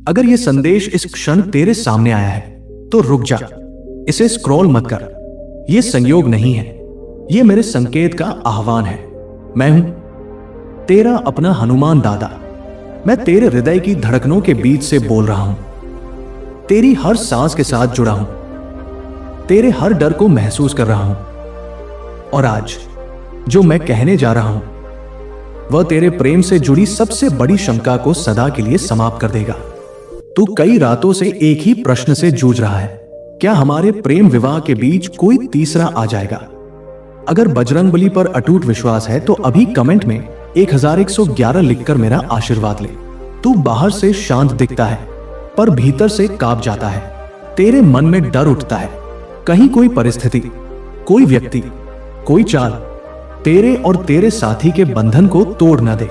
अगर ये संदेश इस क्षण तेरे सामने आया है तो रुक जा, इसे स्क्रॉल मत कर। ये संयोग नहीं है, ये मेरे संकेत का आह्वान है। मैं हूं तेरा अपना हनुमान दादा। मैं तेरे हृदय की धड़कनों के बीच से बोल रहा हूं, तेरी हर सांस के साथ जुड़ा हूं, तेरे हर डर को महसूस कर रहा हूं। और आज जो मैं कहने जा रहा हूं वह तेरे प्रेम से जुड़ी सबसे बड़ी शंका को सदा के लिए समाप्त कर देगा। तू कई रातों से एक ही प्रश्न से जूझ रहा है, क्या हमारे प्रेम विवाह के बीच कोई तीसरा आ जाएगा? अगर बजरंगबली पर अटूट विश्वास है तो अभी कमेंट में 1111 लिखकर मेरा आशीर्वाद ले। तू बाहर से शांत दिखता है पर भीतर से कांप जाता है। तेरे मन में डर उठता है, कहीं कोई परिस्थिति, कोई व्यक्ति, कोई चाल तेरे और तेरे साथी के बंधन को तोड़ न दे।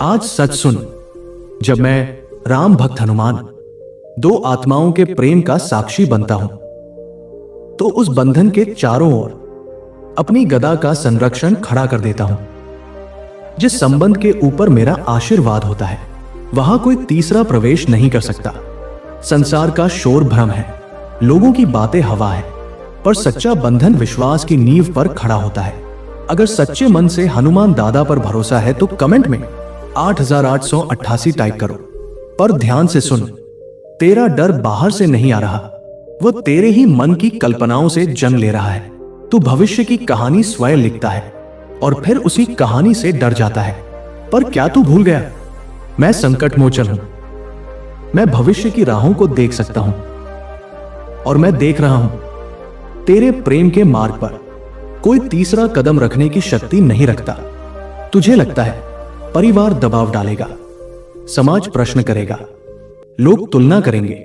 आज सच सुन, जब मैं राम भक्त हनुमान दो आत्माओं के प्रेम का साक्षी बनता हूं तो उस बंधन के चारों ओर अपनी गदा का संरक्षण खड़ा कर देता हूं। जिस संबंध के ऊपर मेरा आशीर्वाद होता है वहां कोई तीसरा प्रवेश नहीं कर सकता। संसार का शोर भ्रम है, लोगों की बातें हवा है, पर सच्चा बंधन विश्वास की नींव पर खड़ा होता है। अगर सच्चे मन से हनुमान दादा पर भरोसा है तो कमेंट में 8888 टाइप करो। पर ध्यान से सुन, तेरा डर बाहर से नहीं आ रहा, वह तेरे ही मन की कल्पनाओं से जन्म ले रहा है। तू भविष्य की कहानी स्वयं लिखता है और फिर उसी कहानी से डर जाता है। पर क्या तू भूल गया, मैं संकट मोचन हूं। मैं भविष्य की राहों को देख सकता हूं और मैं देख रहा हूं तेरे प्रेम के मार्ग पर कोई तीसरा कदम रखने की शक्ति नहीं रखता। तुझे लगता है परिवार दबाव डालेगा, समाज प्रश्न करेगा, लोग तुलना करेंगे,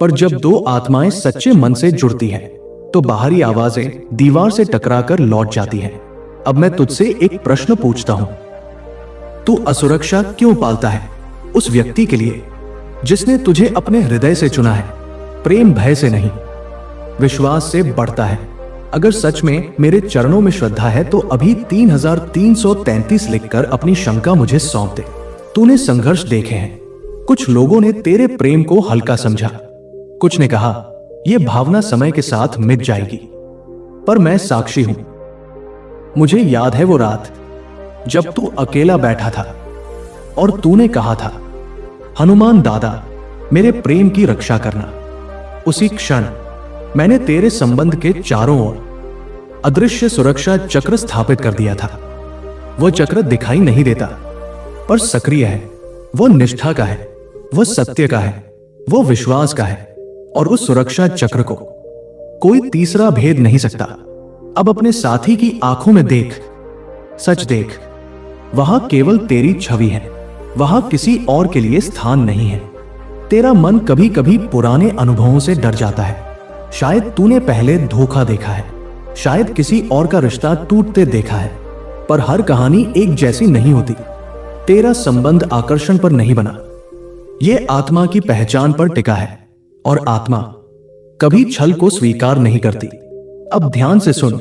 पर जब दो आत्माएं सच्चे मन से जुड़ती हैं तो बाहरी आवाजें दीवार से टकराकर लौट जाती हैं। अब मैं तुझसे एक प्रश्न पूछता हूं, तू असुरक्षा क्यों पालता है उस व्यक्ति के लिए जिसने तुझे अपने हृदय से चुना है? प्रेम भय से नहीं, विश्वास से बढ़ता है। अगर सच में मेरे चरणों में श्रद्धा है तो अभी 3333 लिखकर अपनी शंका मुझे सौंप दे। तूने संघर्ष देखे हैं, कुछ लोगों ने तेरे प्रेम को हल्का समझा, कुछ ने कहा यह भावना समय के साथ मिट जाएगी, पर मैं साक्षी हूं। मुझे याद है वो रात जब तू अकेला बैठा था और तूने कहा था, हनुमान दादा मेरे प्रेम की रक्षा करना। उसी क्षण मैंने तेरे संबंध के चारों ओर अदृश्य सुरक्षा चक्र स्थापित कर दिया था। वह चक्र दिखाई नहीं देता पर सक्रिय है, वह निष्ठा का है, वह सत्य का है, वह विश्वास का है। और उस सुरक्षा चक्र को कोई तीसरा भेद नहीं सकता। अब अपने साथी की आंखों में देख, सच देख, वहां केवल तेरी छवि है, वहां किसी और के लिए स्थान नहीं है। तेरा मन कभी कभी पुराने अनुभवों से डर जाता है। शायद तूने पहले धोखा देखा है, शायद किसी और का रिश्ता टूटते देखा है, पर हर कहानी एक जैसी नहीं होती। तेरा संबंध आकर्षण पर नहीं बना, यह आत्मा की पहचान पर टिका है, और आत्मा कभी छल को स्वीकार नहीं करती। अब ध्यान से सुन,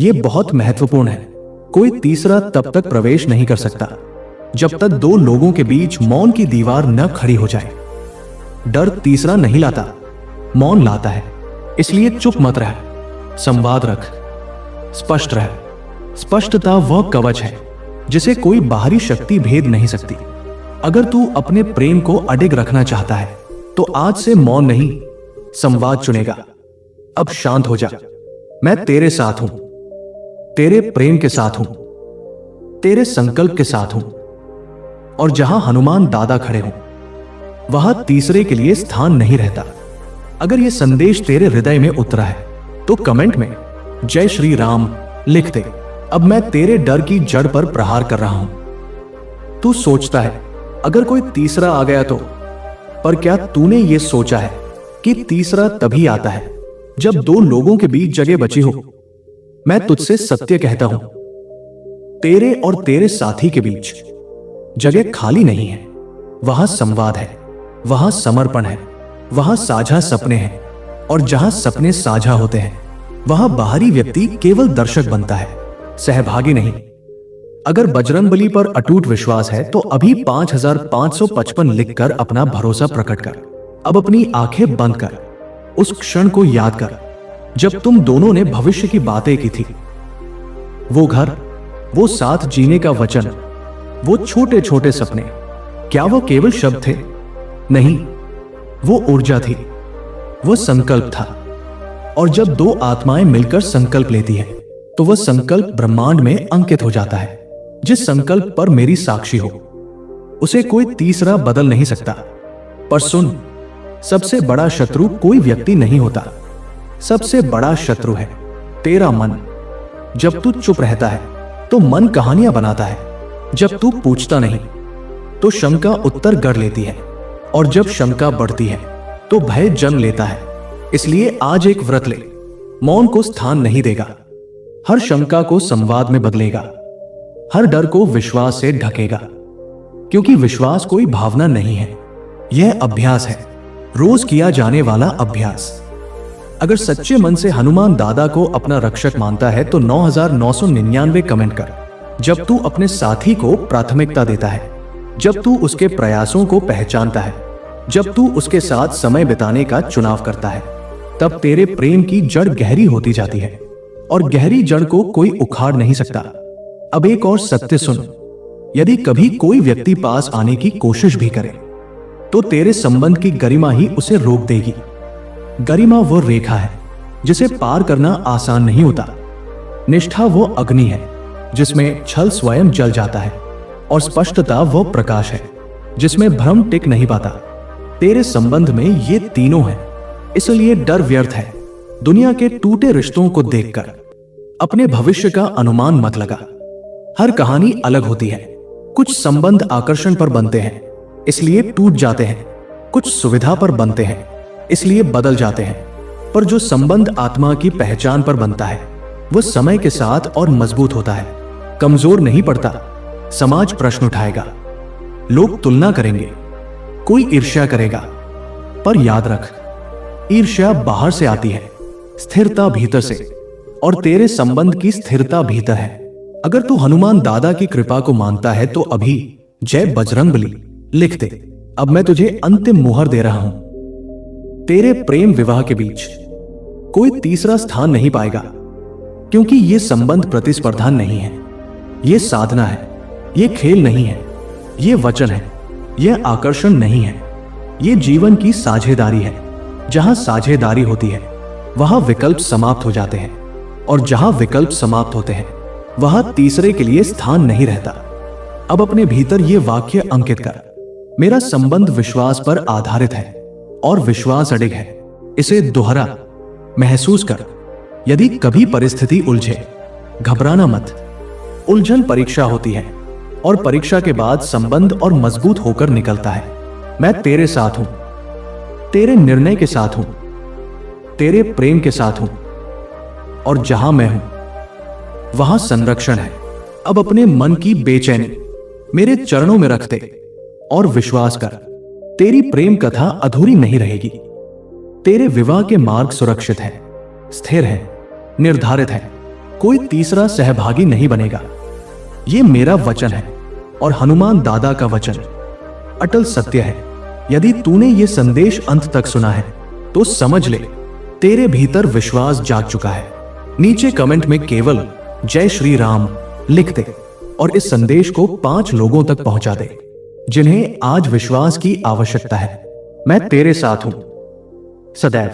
यह बहुत महत्वपूर्ण है। कोई तीसरा तब तक प्रवेश नहीं कर सकता जब तक दो लोगों के बीच मौन की दीवार न खड़ी हो जाए। डर तीसरा नहीं लाता, मौन लाता है। इसलिए चुप मत रह, संवाद रख, स्पष्ट रह। स्पष्टता वह कवच है जिसे कोई बाहरी शक्ति भेद नहीं सकती। अगर तू अपने प्रेम को अडिग रखना चाहता है तो आज से मौन नहीं, संवाद चुनेगा। अब शांत हो जा, मैं तेरे साथ हूं, तेरे प्रेम के साथ हूं, तेरे संकल्प के साथ हूं। और जहां हनुमान दादा खड़े हों वहां तीसरे के लिए स्थान नहीं रहता। अगर यह संदेश तेरे हृदय में उतरा है तो कमेंट में जय श्री राम लिख दे। अब मैं तेरे डर की जड़ पर प्रहार कर रहा हूं। तू सोचता है अगर कोई तीसरा आ गया तो, पर क्या तूने यह सोचा है कि तीसरा तभी आता है जब दो लोगों के बीच जगह बची हो? मैं तुझसे सत्य कहता हूं, तेरे और तेरे साथी के बीच जगह खाली नहीं है। वहां संवाद है, वहां समर्पण है, वहां साझा सपने हैं। और जहां सपने साझा होते हैं वहां बाहरी व्यक्ति केवल दर्शक बनता है, सहभागी नहीं। अगर बजरंगबली पर अटूट विश्वास है तो अभी 5555 लिखकर अपना भरोसा प्रकट कर। अब अपनी आंखें बंद कर, उस क्षण को याद कर जब तुम दोनों ने भविष्य की बातें की थी। वो घर, वो साथ जीने का वचन, वो छोटे छोटे सपने, क्या वो केवल शब्द थे? नहीं, वो ऊर्जा थी, वो संकल्प था। और जब दो आत्माएं मिलकर संकल्प लेती हैं, तो वह संकल्प ब्रह्मांड में अंकित हो जाता है। जिस संकल्प पर मेरी साक्षी हो, उसे कोई तीसरा बदल नहीं सकता। पर सुन, सबसे बड़ा शत्रु कोई व्यक्ति नहीं होता, सबसे बड़ा शत्रु है तेरा मन। जब तू चुप रहता है तो मन कहानियां बनाता है, जब तू पूछता नहीं तो शंका उत्तर गढ़ लेती है, और जब शंका बढ़ती है तो भय जन्म लेता है। इसलिए आज एक व्रत ले, मौन को स्थान नहीं देगा, हर शंका को संवाद में बदलेगा, हर डर को विश्वास से ढकेगा। क्योंकि विश्वास कोई भावना नहीं है, यह अभ्यास है, रोज किया जाने वाला अभ्यास। अगर सच्चे मन से हनुमान दादा को अपना रक्षक मानता है तो 9999 कमेंट कर। जब तू अपने साथी को प्राथमिकता देता है, जब तू उसके प्रयासों को पहचानता है, जब तू उसके साथ समय बिताने का चुनाव करता है, तब तेरे प्रेम की जड़ गहरी होती जाती है, और गहरी जड़ को कोई उखाड़ नहीं सकता। अब एक और सत्य सुन, यदि कभी कोई व्यक्ति पास आने की कोशिश भी करे तो तेरे संबंध की गरिमा ही उसे रोक देगी। गरिमा वो रेखा है जिसे पार करना आसान नहीं होता। निष्ठा वो अग्नि है जिसमें छल स्वयं जल जाता है, और स्पष्टता वो प्रकाश है जिसमें भ्रम टिक नहीं पाता। तेरे संबंध में ये तीनों हैं, इसलिए डर व्यर्थ है। दुनिया के टूटे रिश्तों को देखकर अपने भविष्य का अनुमान मत लगा। हर कहानी अलग होती है। कुछ संबंध आकर्षण पर बनते हैं, इसलिए टूट जाते हैं। कुछ सुविधा पर बनते हैं, इसलिए बदल जाते हैं। पर जो संबंध आत्मा की पहचान पर बनता है, वह समय के साथ और मजबूत होता है, कमजोर नहीं पड़ता। समाज प्रश्न उठाएगा, लोग तुलना करेंगे, कोई ईर्ष्या करेगा, पर याद रख, ईर्ष्या बाहर से आती है, स्थिरता भीतर से, और तेरे संबंध की स्थिरता भीतर है। अगर तू हनुमान दादा की कृपा को मानता है तो अभी जय बजरंगबली लिख दे। अब मैं तुझे अंतिम मुहर दे रहा हूं। तेरे प्रेम विवाह के बीच कोई तीसरा स्थान नहीं पाएगा, क्योंकि यह संबंध प्रतिस्पर्धा नहीं है, यह साधना है, यह खेल नहीं है, यह वचन है, यह आकर्षण नहीं है, यह जीवन की साझेदारी है। जहां साझेदारी होती है वहां विकल्प समाप्त हो जाते हैं, और जहां विकल्प समाप्त होते हैं वहां तीसरे के लिए स्थान नहीं रहता। अब अपने भीतर यह वाक्य अंकित कर, मेरा संबंध विश्वास पर आधारित है और विश्वास अडिग है। इसे दोहरा, महसूस कर। यदि कभी परिस्थिति उलझे, घबराना मत। उलझन परीक्षा होती है, और परीक्षा के बाद संबंध और मजबूत होकर निकलता है। मैं तेरे साथ हूं, तेरे निर्णय के साथ हूं, तेरे प्रेम के साथ हूं, और जहां मैं हूं वहां संरक्षण है। अब अपने मन की बेचैनी मेरे चरणों में रख दे और विश्वास कर, तेरी प्रेम कथा अधूरी नहीं रहेगी। तेरे विवाह के मार्ग सुरक्षित है, स्थिर है, निर्धारित है। कोई तीसरा सहभागी नहीं बनेगा। यह मेरा वचन है और हनुमान दादा का वचन अटल सत्य है। यदि तूने यह संदेश अंत तक सुना है तो समझ ले, तेरे भीतर विश्वास जाग चुका है। नीचे कमेंट में केवल जय श्री राम लिख दे और इस संदेश को 5 लोगों तक पहुंचा दे जिन्हें आज विश्वास की आवश्यकता है। मैं तेरे साथ हूं सदैव।